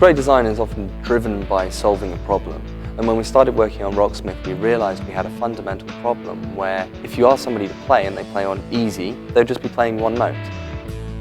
Great design is often driven by solving a problem. And when we started working on Rocksmith, we realized we had a fundamental problem where if you ask somebody to play and they play on easy, they'll just be playing one note.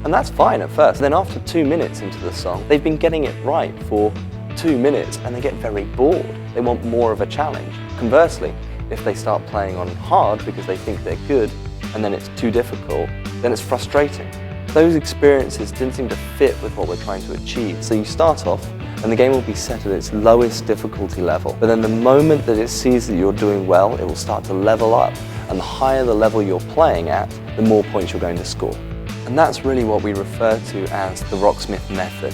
And that's fine at first. Then after 2 minutes into the song, they've been getting it right for 2 minutes and they get very bored. They want more of a challenge. Conversely, if they start playing on hard because they think they're good and then it's too difficult, then it's frustrating. Those experiences didn't seem to fit with what we're trying to achieve. So you start off and the game will be set at its lowest difficulty level. But then the moment that it sees that you're doing well, it will start to level up. And the higher the level you're playing at, the more points you're going to score. And that's really what we refer to as the Rocksmith method.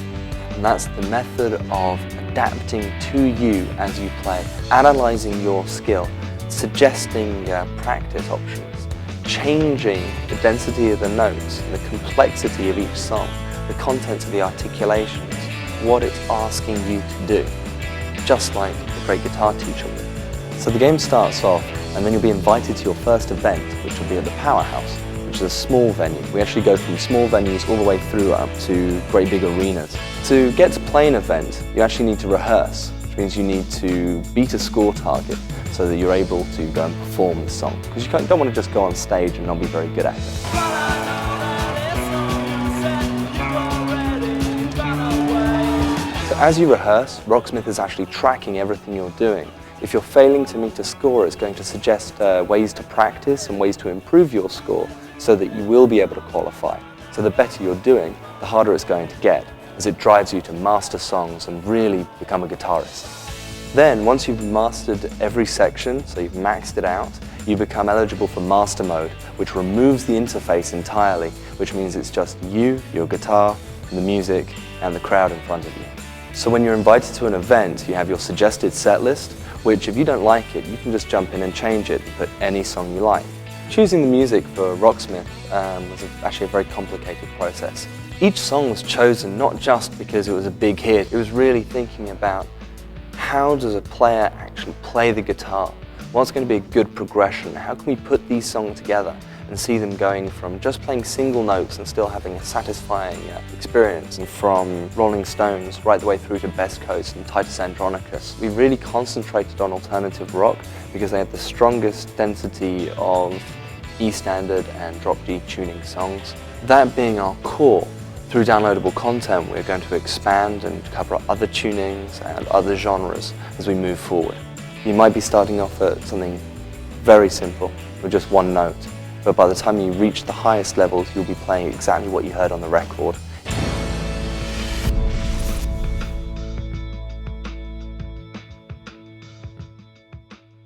And that's the method of adapting to you as you play, analyzing your skill, suggesting practice options, changing the density of the notes, the complexity of each song, the content of the articulations, what it's asking you to do, just like a great guitar teacher would. So the game starts off and then you'll be invited to your first event, which will be at the Powerhouse, which is a small venue. We actually go from small venues all the way through up to great big arenas. To get to play an event, you actually need to rehearse, which means you need to beat a score target so that you're able to go and perform the song. Because you don't want to just go on stage and not be very good at it. As you rehearse, Rocksmith is actually tracking everything you're doing. If you're failing to meet a score, it's going to suggest ways to practice and ways to improve your score so that you will be able to qualify. So the better you're doing, the harder it's going to get, as it drives you to master songs and really become a guitarist. Then, once you've mastered every section, so you've maxed it out, you become eligible for Master Mode, which removes the interface entirely, which means it's just you, your guitar, the music, and the crowd in front of you. So when you're invited to an event, you have your suggested set list, which if you don't like it, you can just jump in and change it and put any song you like. Choosing the music for Rocksmith was actually a very complicated process. Each song was chosen not just because it was a big hit, it was really thinking about how does a player actually play the guitar? What's going to be a good progression? How can we put these songs together and see them going from just playing single notes and still having a satisfying experience, and from Rolling Stones right the way through to Best Coast and Titus Andronicus. We really concentrated on alternative rock because they had the strongest density of E standard and drop D tuning songs. That being our core, through downloadable content we're going to expand and cover other tunings and other genres as we move forward. You might be starting off at something very simple with just one note, but by the time you reach the highest levels, you'll be playing exactly what you heard on the record.